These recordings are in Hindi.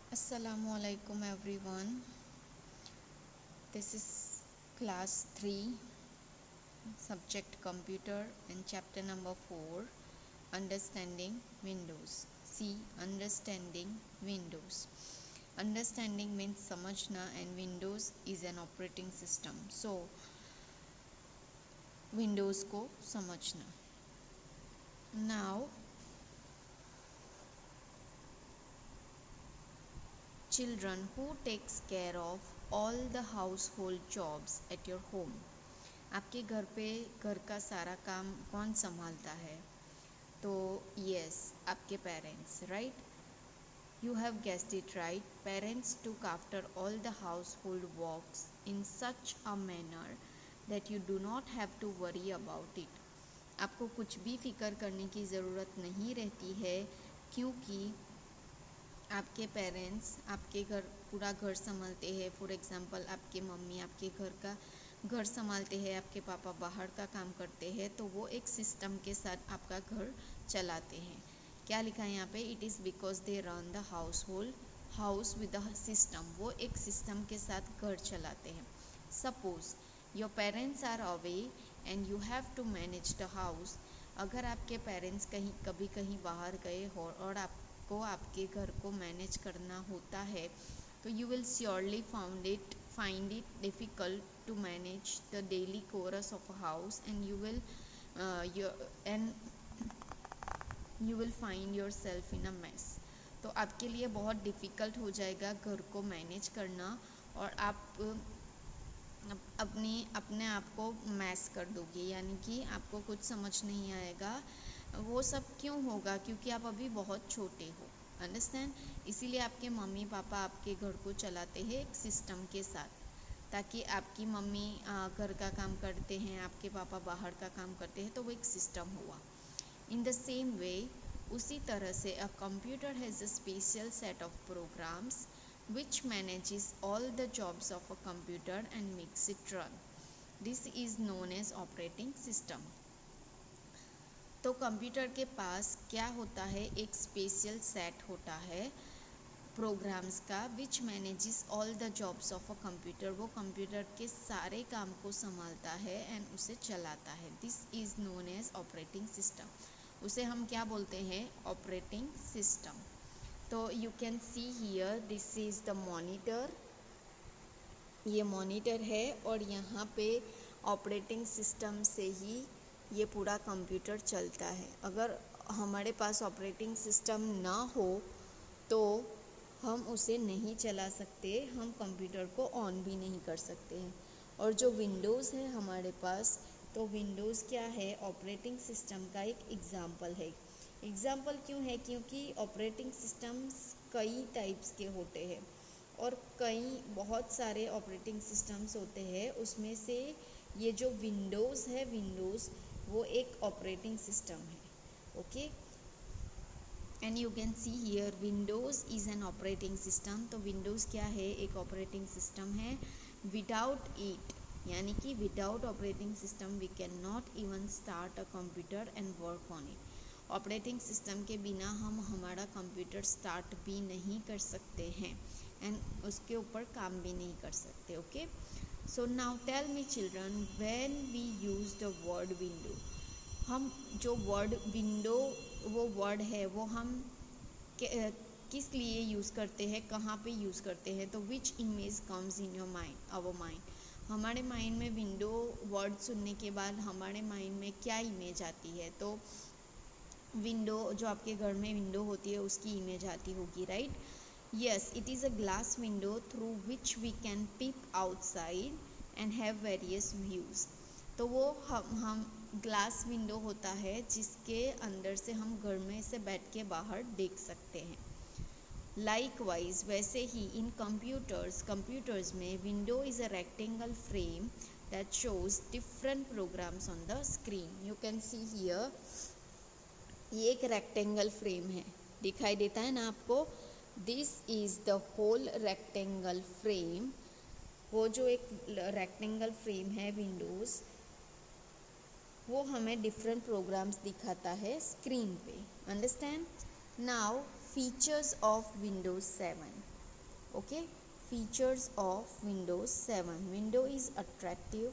Assalamualaikum everyone. This is class 3, subject computer, and chapter number 4, understanding Windows. See, understanding Windows. Understanding means समझना and Windows is an operating system. So Windows को समझना. Now children, who takes care of all the household jobs at your home? आपके घर पे घर का सारा काम कौन संभालता है? तो यस, आपके parents, right? You have guessed it right. Parents took after all the household works in such a manner that you do not have to worry about it. आपको कुछ भी फिक्र करने की ज़रूरत नहीं रहती है, क्योंकि आपके पेरेंट्स आपके घर पूरा घर संभालते हैं. फॉर एग्ज़ाम्पल, आपके मम्मी आपके घर संभालते हैं, आपके पापा बाहर का काम करते हैं, तो वो एक सिस्टम के साथ आपका घर चलाते हैं. क्या लिखा है यहाँ पे? It is because they run the house with the system. वो एक सिस्टम के साथ घर चलाते हैं. Suppose your parents are away and you have to manage the house. अगर आपके पेरेंट्स कहीं बाहर गए हो और आपको आपके घर को मैनेज करना होता है, तो you will surely find it difficult to manage the daily chores of a house, and you will find yourself in a mess. तो आपके लिए बहुत डिफ़िकल्ट हो जाएगा घर को मैनेज करना, और आप अपने आप को मैस कर दोगे, यानी कि आपको कुछ समझ नहीं आएगा. वो सब क्यों होगा? क्योंकि आप अभी बहुत छोटे हो. अंडरस्टैंड? इसीलिए आपके मम्मी पापा आपके घर को चलाते हैं एक सिस्टम के साथ, ताकि आपकी मम्मी घर का काम करते हैं, आपके पापा बाहर का काम करते हैं, तो वो एक सिस्टम हुआ. इन द सेम वे, उसी तरह से a computer has a special set of programs which manages all the jobs of a computer and makes it run. This is known as operating system. तो कंप्यूटर के पास क्या होता है? एक स्पेशल सेट होता है प्रोग्राम्स का, which manages all the jobs of a computer. वो कंप्यूटर के सारे काम को संभालता है एंड उसे चलाता है. This is known as operating system. उसे हम क्या बोलते हैं? Operating system. तो you can see here, this is the monitor. ये मॉनिटर है और यहाँ पे ऑपरेटिंग सिस्टम से ही ये पूरा कंप्यूटर चलता है. अगर हमारे पास ऑपरेटिंग सिस्टम ना हो तो हम उसे नहीं चला सकते, हम कंप्यूटर को ऑन भी नहीं कर सकते हैं. और जो विंडोज़ है हमारे पास, तो विंडोज़ क्या है? ऑपरेटिंग सिस्टम का एक एग्ज़ाम्पल है. एग्ज़ाम्पल क्यों है? क्योंकि ऑपरेटिंग सिस्टम्स कई टाइप्स के होते हैं और बहुत सारे ऑपरेटिंग सिस्टम्स होते हैं. उसमें से ये जो विंडोज़ है, विंडोज़ वो एक ऑपरेटिंग सिस्टम है. Okay, and you can see here Windows is an operating system. तो विंडोज़ क्या है? एक ऑपरेटिंग सिस्टम है. विदाउट इट, यानी कि without operating system we can not even start a computer and work on it. Operating system के बिना हम हमारा कंप्यूटर स्टार्ट भी नहीं कर सकते हैं एंड उसके ऊपर काम भी नहीं कर सकते. Okay, so now tell me children, when we use the word window. हम जो वर्ड विंडो, वो वर्ड है, वो हम किस लिए यूज़ करते हैं, कहाँ पे यूज़ करते हैं? तो which image comes in your mind, our mind. हमारे माइंड में विंडो वर्ड सुनने के बाद हमारे माइंड में क्या इमेज आती है? तो विंडो, जो आपके घर में विंडो होती है उसकी इमेज आती होगी, right? Yes, it is a glass window through which we can peep outside and have various views. तो वो हम ग्लास विंडो होता है जिसके अंदर से हम घर में से बैठ के बाहर देख सकते हैं. लाइकवाइज, वैसे ही इन कंप्यूटर्स में window is a rectangle frame that shows different programs on the screen. You can see here, ये एक रेक्टेंगल फ्रेम है, दिखाई देता है ना आपको? This is the whole rectangle frame. वो जो एक रेक्टेंगल फ्रेम है विंडोज़, वो हमें डिफरेंट प्रोग्राम्स दिखाता है स्क्रीन पे. Understand? Now features of Windows 7. Okay, features of Windows 7. Windows is attractive.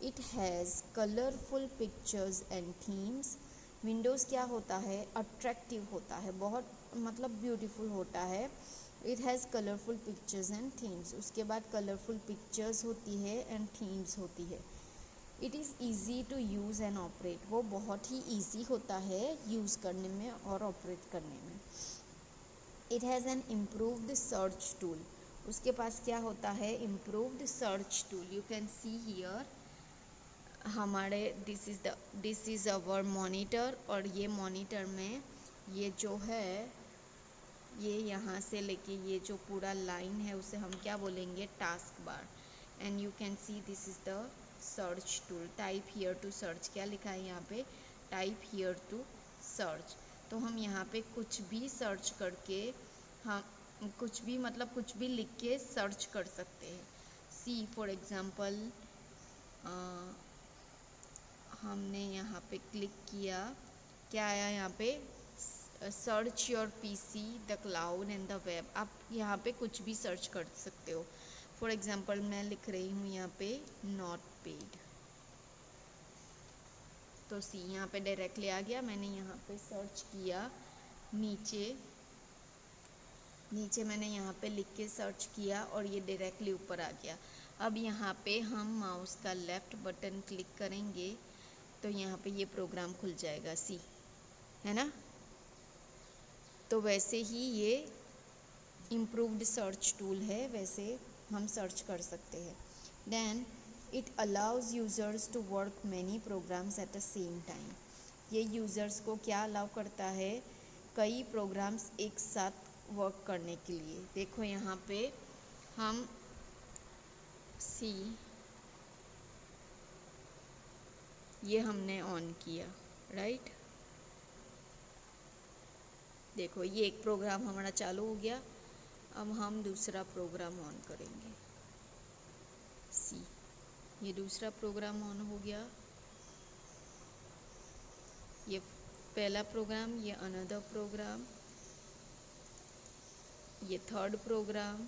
It has colorful pictures and themes. Windows क्या होता है, अट्रैक्टिव होता है, बहुत मतलब ब्यूटीफुल होता है. It has colourful pictures and themes. उसके बाद कलरफुल पिक्चर्स होती है एंड थीम्स होती है. It is easy to use and operate. वो बहुत ही ईजी होता है यूज़ करने में और ऑपरेट करने में. It has an improved search tool. उसके पास क्या होता है, improved search tool. You can see here हमारे दिस इज़ अवर मॉनिटर. और ये मॉनिटर में ये जो है, ये यहाँ से लेके ये जो पूरा लाइन है उसे हम क्या बोलेंगे, taskbar. And you can see this is the search tool. Type here to search. क्या लिखा है यहाँ पे, टाइप हियर टू सर्च. तो हम यहाँ पे कुछ भी सर्च करके, हम कुछ भी मतलब कुछ भी लिख के सर्च कर सकते हैं. सी फॉर एग्ज़ाम्पल हमने यहाँ पे क्लिक किया, क्या आया यहाँ पे, search your PC the cloud and the web. आप यहाँ पे कुछ भी सर्च कर सकते हो. फॉर एग्ज़ाम्पल मैं लिख रही हूँ यहाँ पे नॉट पेड. तो सी यहाँ पे डायरेक्टली आ गया. मैंने यहाँ पे सर्च किया, नीचे मैंने यहाँ पे लिख के सर्च किया और ये डायरेक्टली ऊपर आ गया. अब यहाँ पे हम माउस का लेफ़्ट बटन क्लिक करेंगे तो यहाँ पे ये प्रोग्राम खुल जाएगा. सी है ना. तो वैसे ही ये इम्प्रूव्ड सर्च टूल है, वैसे हम सर्च कर सकते हैं. Then it allows users to work many programs at the same time. ये यूज़र्स को क्या अलाउ करता है, कई प्रोग्राम्स एक साथ वर्क करने के लिए. देखो यहाँ पे हम सी, ये हमने ऑन किया, राइट. देखो ये एक प्रोग्राम हमारा चालू हो गया. अब हम दूसरा प्रोग्राम ऑन करेंगे. सी, ये दूसरा प्रोग्राम ऑन हो गया. ये पहला प्रोग्राम, ये अनदर प्रोग्राम, ये third program,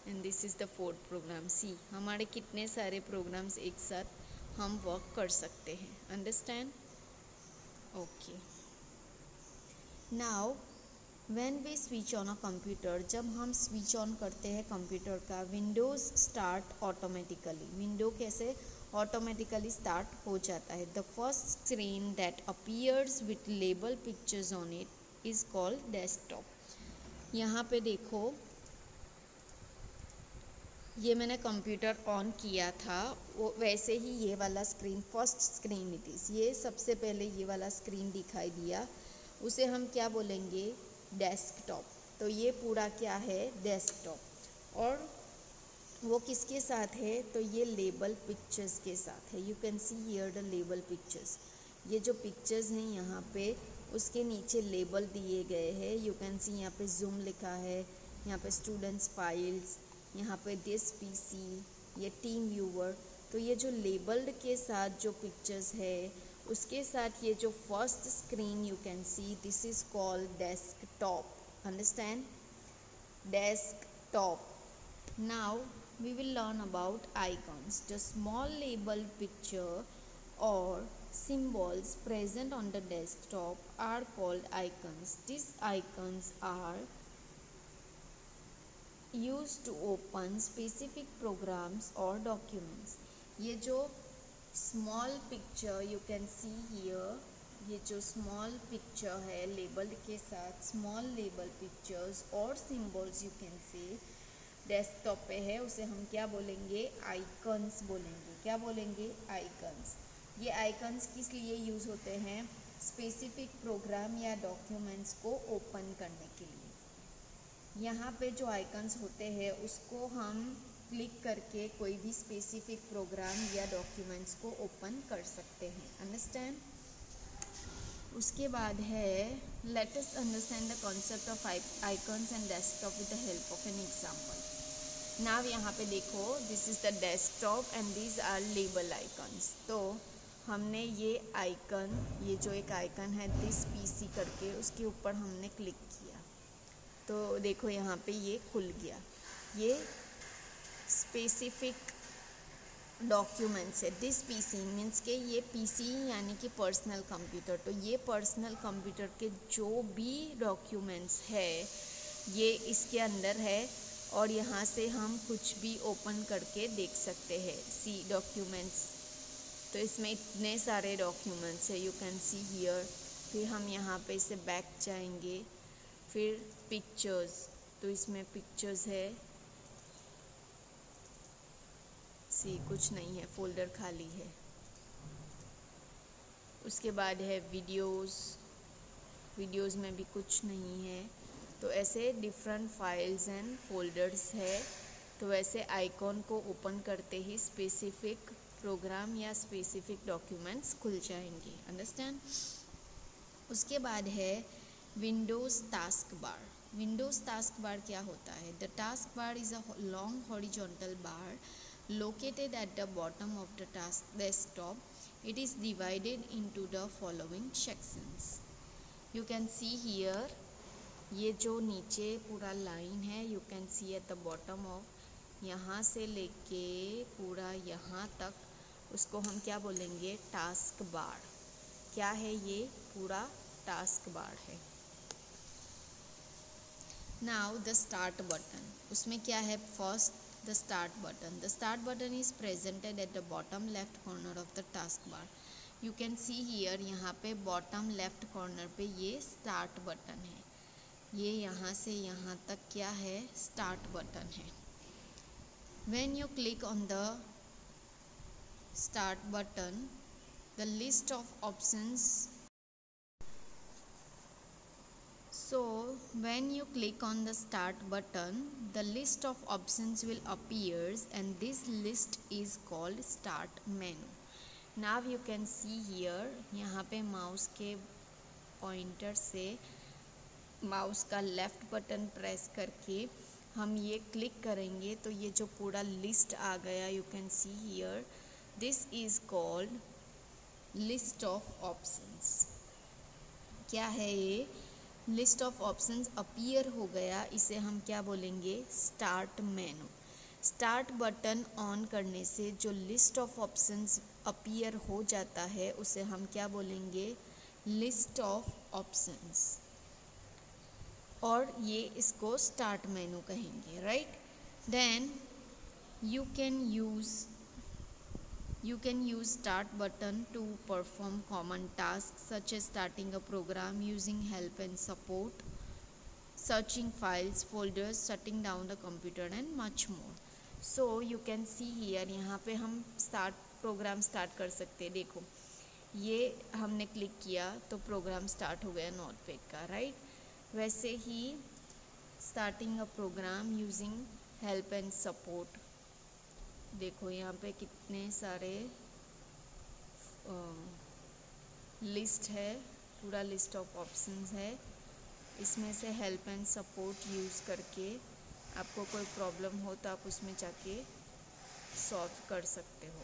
and this is the fourth program. See, हमारे कितने सारे प्रोग्राम्स एक साथ हम वर्क कर सकते हैं. Understand. Okay. Now when we switch on a computer, जब हम स्विच ऑन करते हैं कंप्यूटर का, विंडोज़ स्टार्ट ऑटोमेटिकली. विंडो कैसे ऑटोमेटिकली स्टार्ट हो जाता है. The first screen that appears with label pictures on it is called desktop. यहाँ पे देखो, ये मैंने कंप्यूटर ऑन किया था, वो वैसे ही ये वाला screen, first screen it is, ये सबसे पहले ये वाला स्क्रीन दिखाई दिया, उसे हम क्या बोलेंगे, डेस्कटॉप. तो ये पूरा क्या है, डेस्कटॉप. और वो किसके साथ है, तो ये लेबल पिक्चर्स के साथ है. You can see here the label pictures. ये जो पिक्चर्स हैं यहाँ पे, उसके नीचे लेबल दिए गए हैं. यू कैन सी यहाँ पे जूम लिखा है, यहाँ पे स्टूडेंट्स फाइल्स, यहाँ पे दिस पीसी, ये टीम व्यूवर. तो ये जो लेबल्ड के साथ जो पिक्चर्स है, उसके साथ ये जो first screen you can see, this is called desktop. Understand, desktop. Now we will learn about icons. The small label picture or symbols present on the desktop are called icons. These icons are used to open specific programs or documents. ये जो small picture you can see here, ये जो small picture है label के साथ, small label pictures और symbols you can say desktop पे है, उसे हम क्या बोलेंगे, आइकन्स बोलेंगे. क्या बोलेंगे, आइकन्स. ये आइकन्स किस लिए यूज़ होते हैं, स्पेसिफिक प्रोग्राम या डॉक्यूमेंट्स को ओपन करने के लिए. यहाँ पे जो आइकन्स होते हैं उसको हम क्लिक करके कोई भी स्पेसिफिक प्रोग्राम या डॉक्यूमेंट्स को ओपन कर सकते हैं. अंडरस्टैंड. उसके बाद है, let us understand the concept of icons and desktop with the help of an example. Now यहाँ पे देखो, this is the desktop and these are label icons. तो हमने ये आइकन, ये जो एक आइकन है दिस पीसी करके, उसके ऊपर हमने क्लिक किया तो देखो यहाँ पे ये खुल गया। ये स्पेसिफिक डॉक्यूमेंट्स है। दिस पीसी मीन्स के ये पीसी यानी कि पर्सनल कंप्यूटर। तो ये पर्सनल कंप्यूटर के जो भी डॉक्यूमेंट्स है ये इसके अंदर है और यहाँ से हम कुछ भी ओपन करके देख सकते हैं। सी डॉक्यूमेंट्स, तो इसमें इतने सारे डॉक्यूमेंट्स है, यू कैन सी हियर। फिर हम यहाँ पे से बैक जाएंगे, फिर पिक्चर्स, तो इसमें पिक्चर्स है। सी कुछ नहीं है, फोल्डर खाली है। उसके बाद है वीडियोस, वीडियोस में भी कुछ नहीं है। तो ऐसे डिफरेंट फाइल्स एंड फोल्डर्स है। तो वैसे आइकॉन को ओपन करते ही स्पेसिफिक प्रोग्राम या स्पेसिफिक डॉक्यूमेंट्स खुल जाएंगे। अंडरस्टैंड। उसके बाद है Windows task bar. Windows task bar क्या होता है? The task bar is a long horizontal bar located at the bottom of the task desktop. It is divided into the following sections. You can see here, ये जो नीचे पूरा लाइन है, you can see at the bottom of, यहाँ से लेके पूरा यहाँ तक, उसको हम क्या बोलेंगे? Task bar. क्या है ये? पूरा टास्क बार है। नाउ द स्टार्ट बटन, उसमें क्या है? First the start button. The start button is presented at the bottom left corner of the taskbar. You can see here, यहाँ पे bottom left corner पे ये start button है। ये यहाँ से यहाँ तक क्या है? start button है। When you click on the start button, the list of options. So when you click on the start button, the list of options will appears and this list is called start menu. Now you can see here, यहाँ पे माउस के पॉइंटर से माउस का लेफ्ट बटन प्रेस करके हम ये क्लिक करेंगे तो ये जो पूरा लिस्ट आ गया, you can see here, this is called list of options. क्या है ये? लिस्ट ऑफ ऑप्शंस अपीयर हो गया, इसे हम क्या बोलेंगे? Start menu. Start button on करने से जो लिस्ट ऑफ ऑप्शंस अपीयर हो जाता है उसे हम क्या बोलेंगे? List of options. और ये इसको स्टार्ट मेनू कहेंगे, right. Then you can use start button to perform common tasks such as starting a program, using help and support, searching files, folders, shutting down the computer and much more. So you can see here, यहाँ पे हम प्रोग्राम स्टार्ट कर सकते हैं। देखो ये हमने क्लिक किया तो प्रोग्राम स्टार्ट हो गया नोटपैड का, राइट। वैसे ही starting a program using help and support, देखो यहाँ पे कितने सारे लिस्ट है, पूरा लिस्ट ऑफ ऑप्शंस है। इसमें से हेल्प एंड सपोर्ट यूज़ करके आपको कोई प्रॉब्लम हो तो आप उसमें जाके सॉल्व कर सकते हो।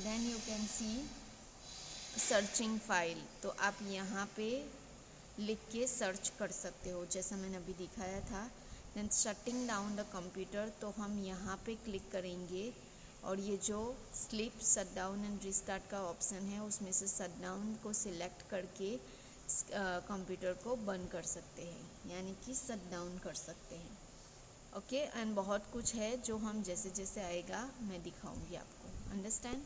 Then you can see searching file, तो आप यहाँ पे लिख के सर्च कर सकते हो जैसा मैंने अभी दिखाया था। Then shutting down the computer, तो हम यहाँ पे क्लिक करेंगे और ये जो sleep shut down and restart का ऑप्शन है उसमें से शट डाउन को सिलेक्ट करके कंप्यूटर को बंद कर सकते हैं, यानी कि शट डाउन कर सकते हैं। ओके, एंड बहुत कुछ है जो हम जैसे जैसे आएगा मैं दिखाऊंगी आपको। Understand.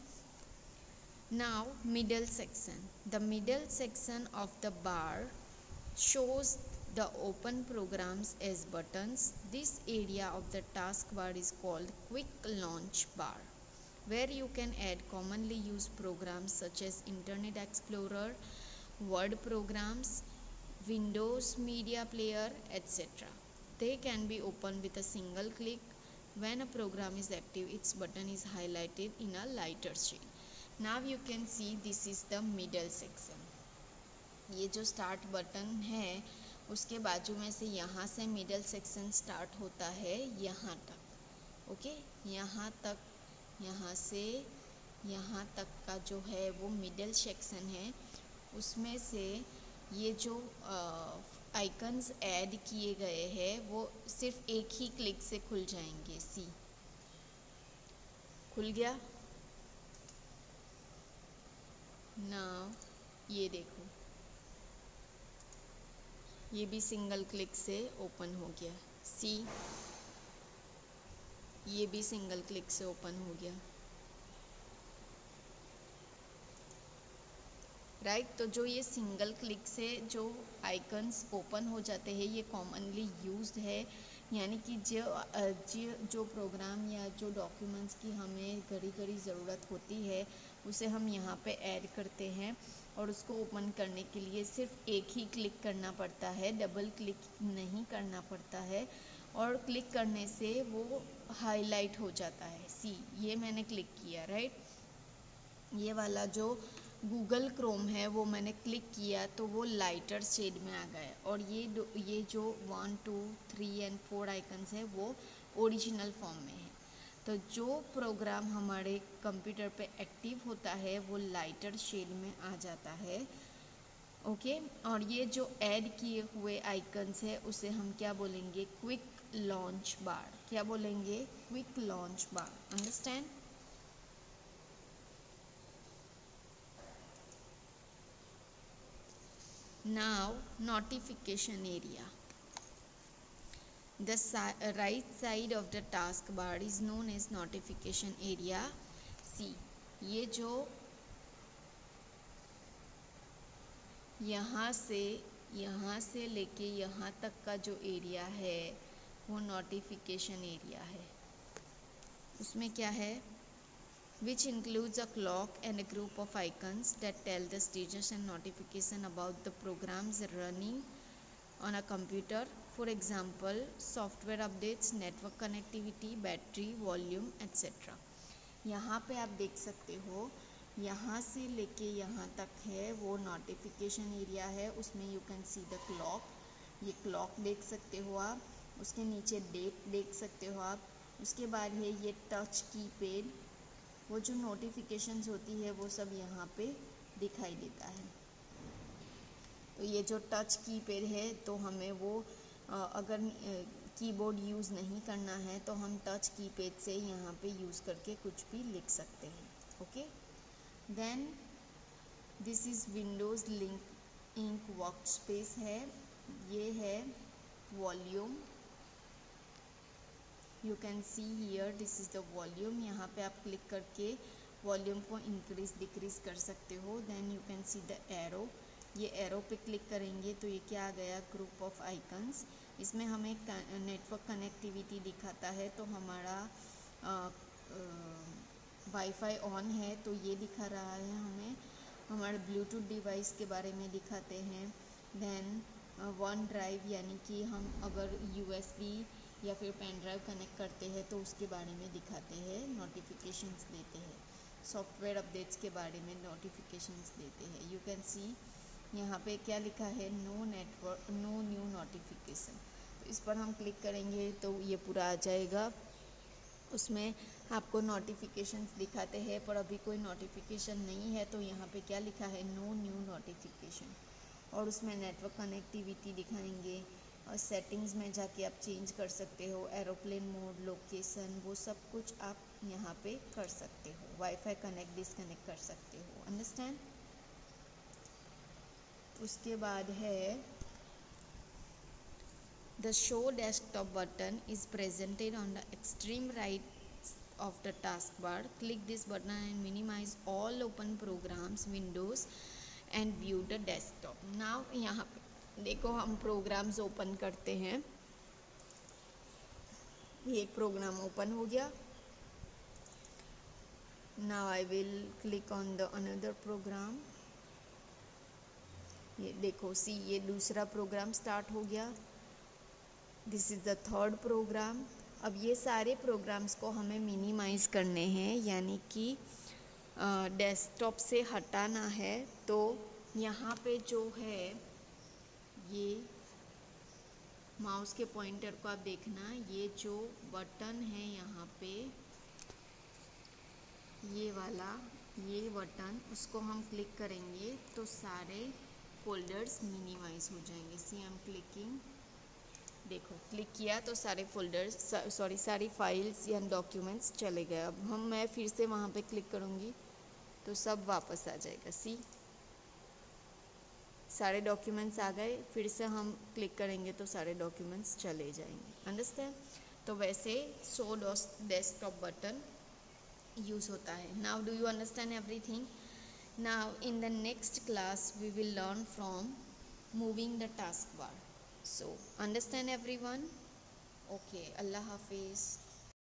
Now middle section, the middle section of the bar shows the open programs as buttons. This area of the taskbar is called quick launch bar, where you can add commonly used programs such as Internet Explorer, Word programs, Windows Media Player, etc. They can be opened with a single click. When a program is active, its button is highlighted in a lighter shade. Now you can see this is the middle section. ये जो स्टार्ट बटन है उसके बाजू में से यहाँ से मिडल सेक्शन स्टार्ट होता है यहाँ तक। ओके, यहाँ तक, यहाँ से यहाँ तक का जो है वो मिडल सेक्शन है, उसमें से ये जो आइकन्स ऐड किए गए हैं वो सिर्फ एक ही क्लिक से खुल जाएंगे। सी, खुल गया ना। ये देखो, ये भी सिंगल क्लिक से ओपन हो गया। सी, ये भी सिंगल क्लिक से ओपन हो गया। राइट, तो जो ये सिंगल क्लिक से जो आइकन्स ओपन हो जाते हैं ये कॉमनली यूज्ड है, यानी कि जो प्रोग्राम या जो डॉक्यूमेंट्स की हमें घड़ी घड़ी ज़रूरत होती है उसे हम यहाँ पे ऐड करते हैं, और उसको ओपन करने के लिए सिर्फ एक ही क्लिक करना पड़ता है, डबल क्लिक नहीं करना पड़ता है, और क्लिक करने से वो हाईलाइट हो जाता है। सी, ये मैंने क्लिक किया, राइट, ये वाला जो गूगल क्रोम है वो मैंने क्लिक किया तो वो लाइटर शेड में आ गया, और ये जो 1 2 3 एंड 4 आइकन्स है वो ओरिजिनल फॉर्म में है। तो जो प्रोग्राम हमारे कंप्यूटर पे एक्टिव होता है वो लाइटर शेड में आ जाता है। ओके, और ये जो ऐड किए हुए आइकन्स है उसे हम क्या बोलेंगे? क्विक लॉन्च बार। क्या बोलेंगे? Quick launch bar. Understand? Now, notification area. The right side of the taskbar is known as notification area. See, ये जो यहाँ से लेके यहाँ तक का जो एरिया है वो नोटिफिकेशन एरिया है। उसमें क्या है? Which includes a clock and a group of icons that tell the status and notification about the programs running on a computer. For example, software updates, network connectivity, battery, volume, etc. यहाँ पे आप देख सकते हो, यहाँ से लेके यहाँ तक है वो नोटिफिकेशन एरिया है। उसमें you can see the clock, ये क्लॉक देख सकते हो आप, उसके नीचे डेट देख सकते हो आप। उसके बाद है ये टच कीपैड, वो जो नोटिफिकेशंस होती है वो सब यहाँ पे दिखाई देता है। तो ये जो टच कीपैड है तो हमें वो अगर कीबोर्ड यूज़ नहीं करना है तो हम टच कीपैड से यहाँ पे यूज़ करके कुछ भी लिख सकते हैं। Okay, then this is Windows ink workspace है, ये है volume. You can see here this is the volume. यहाँ पे आप क्लिक करके वॉल्यूम को इंक्रीज डिक्रीज कर सकते हो। Then you can see the arrow, ये एरो पे क्लिक करेंगे तो ये क्या आ गया? Group of icons. इसमें हमें नेटवर्क कनेक्टिविटी दिखाता है, तो हमारा वाईफाई ऑन है तो ये दिखा रहा है हमें। हमारे ब्लूटूथ डिवाइस के बारे में दिखाते हैं। देन वन ड्राइव, यानी कि हम अगर यूएसबी या फिर पेन ड्राइव कनेक्ट करते हैं तो उसके बारे में दिखाते हैं, नोटिफिकेशंस देते हैं। सॉफ्टवेयर अपडेट्स के बारे में नोटिफिकेशंस देते हैं। यू कैन सी यहाँ पे क्या लिखा है? No new notification. तो इस पर हम क्लिक करेंगे तो ये पूरा आ जाएगा। उसमें आपको नोटिफिकेशंस दिखाते हैं, पर अभी कोई नोटिफिकेशन नहीं है तो यहाँ पे क्या लिखा है? No new notification. और उसमें नेटवर्क कनेक्टिविटी दिखाएंगे, और सेटिंग्स में जाके आप चेंज कर सकते हो, एरोप्लेन मोड, लोकेशन, वो सब कुछ आप यहाँ पे कर सकते हो। वाईफाई कनेक्ट डिसकनेक्ट कर सकते हो। अंडरस्टैंड? उसके बाद है the show desktop button is presented on the extreme right of the taskbar. Click this button and minimize all open programs, windows and view the desktop. Now यहाँ पे देखो हम प्रोग्राम्स ओपन करते हैं। ये एक प्रोग्राम ओपन हो गया। Now I will click on the another program. ये देखो, सी, ये दूसरा प्रोग्राम स्टार्ट हो गया। This is the third program. अब ये सारे प्रोग्राम्स को हमें मिनिमाइज़ करने हैं, यानी कि डेस्कटॉप से हटाना है। तो यहाँ पे जो है ये माउस के पॉइंटर को आप देखना, ये जो बटन है यहाँ पे ये वाला, ये बटन, उसको हम क्लिक करेंगे तो सारे फोल्डर्स मिनिमाइज हो जाएंगे। सी आई एम क्लिकिंग, देखो क्लिक किया तो सारे फोल्डर्स, सॉरी सारी फाइल्स या डॉक्यूमेंट्स चले गए। अब मैं फिर से वहाँ पे क्लिक करूँगी तो सब वापस आ जाएगा। सी, सारे डॉक्यूमेंट्स आ गए, फिर से हम क्लिक करेंगे तो सारे डॉक्यूमेंट्स चले जाएंगे। अंडरस्टैंड? तो वैसे शो डेस्कटॉप बटन यूज़ होता है। Now do you understand everything? Now in the next class we will learn from moving the taskbar. So understand everyone? Okay, Allah Hafiz.